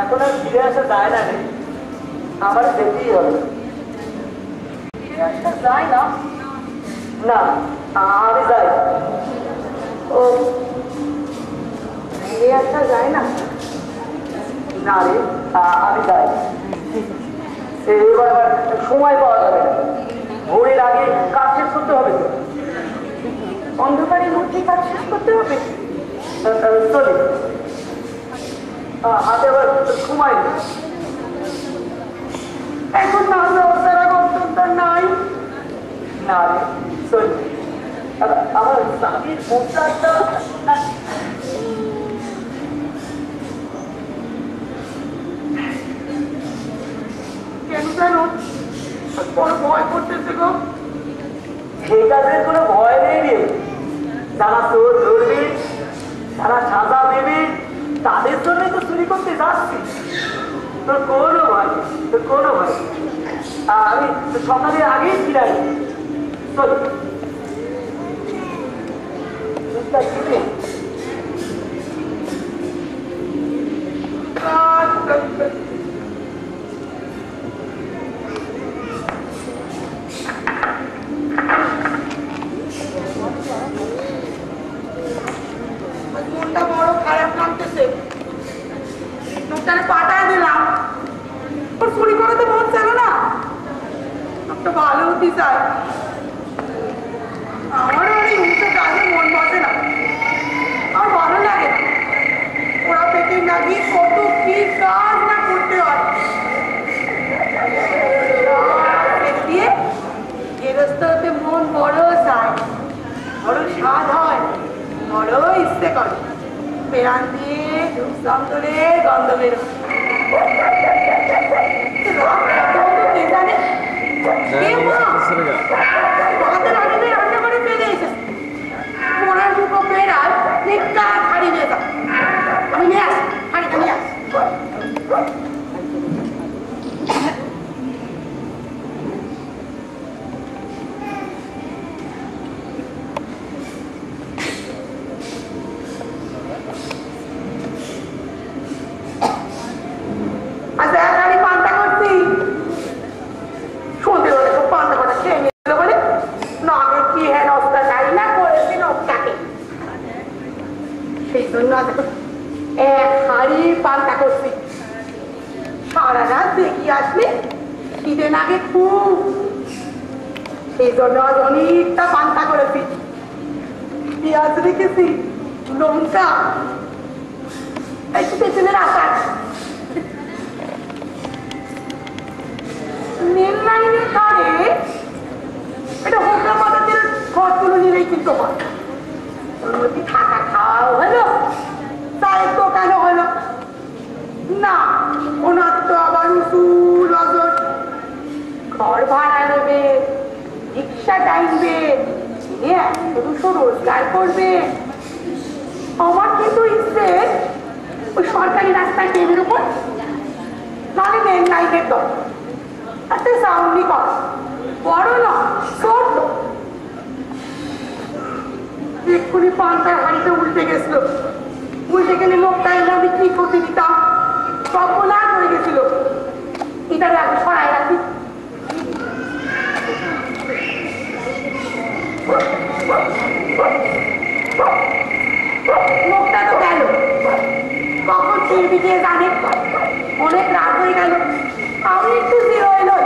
এখন আর ফিরে আসা যায় না রে, আমার যেতেই হবে। ফিরে আসা যায় না? না, আমি যাই। ও, ফিরে আসা যায় না? না রে, আমি যাই। এবার সময় পাওয়া যাবে না, ভোরের আগে কাজ শেষ করতে হবে। অন্ধকারের মধ্যেই কাজ শেষ করতে হবে? চলি, হাতে আবার সময় নেই। এখন না যাওয়ার গন্তব্য নাই। না রে, চলি। আমার স্বামীর মুদ্রাটা কেন জানো বড় ভয় করতেছে গো। এই কাজের কোনো ভয় নেই রে। যারা চোর ধরবি, যারা সাজা দেবে, তাদের জন্য তো চুরি করতে যাচ্ছি। তোর কোনো ভয় নেই, তোর কোনো ভয় নেই। আমি সকালে আগেই ফিরাই। চল মনটা বড় খারাপ লাগতেছে। লোকটাকে পাঠায় দিলাম, ওর চুরি করে তো মন চাইল না। একটা ভালো হতে চায়, আমারও ওই উল্টো কাজে মন বসে না, আর ভালো লাগে না। ওরা পেটে নাকি কত কি কাজ না করতে হয়। দিয়ে গেরস্ত হতে মন বড় চায়, বড় স্বাদ হয়, বড় ইচ্ছে করে। বেড়ান দিয়ে ধূপসাম ধরে গন্ধ বেরো। কে জানে হাতে লাগিয়ে রান্না করে ফেলে এসেছে। মনের দুটো বেড়ায় নিকা হাড়ি নিয়ে যাও। আমি নিয়ে আসি, হাড়িটা নিয়ে আসি। এক হাড়ি পান্তা করছি, সারা রাত দেখিয়ে আসলে খিদে লাগে খুব, সেই জন্য আজ অনেকটা পান্তা করেছি। পেঁয়াজ রেখেছি, লঙ্কা, একটু পেছনের আকার, মেন লাইনের ধারে এটা হোকা পাতাদের ঘরগুলো নিলেই কিন্তু হয়। ওর মধ্যে থাকা খাওয়াও হলো, চায়ের দোকানও হলো না। ওনার তো আবার উসুল অজর, ঘর ভাড়া নেবে, রিক্সা টাইনবে, দুশো রোজগার করবে। আমার কিন্তু ইচ্ছে ওই সরকারি রাস্তায় ট্রেনের উপর, নাহলে মেন লাইনের দল, তাতে সাউন্ডই কর, বড় না ছোট। এক্ষুনি পান্তার হাড়িতে উল্টে গেছিল, উল্টে গেলে লোকটা এনে আমি কি করতে দিতাম, সব লাভ হয়ে গেছিল। এটা আগে সরাই রাখি। লোকটা তো গেল, কখন ফিরবি কে জানে। অনেক রাত হয়ে গেল, আমি একটু জিরো এলো।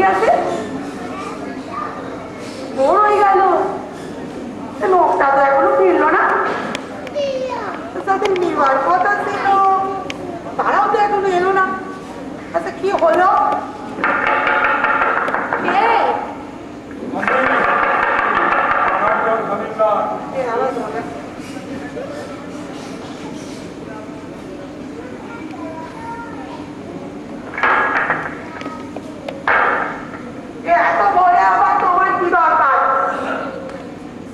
গেছে? ভোর হয়ে গেল, লোকটা তো এখনো ফিরলো না। তাদের নেওয়ার কথা ছিল, তারাও তো এখনো এলো না। আচ্ছা কি হলো? এত বলে আবার তোমার কি দরকার?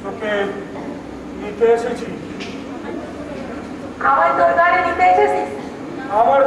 তোকে নিতে এসেছি। আমার তোর গাড়ি নিতে এসেছিস? আমার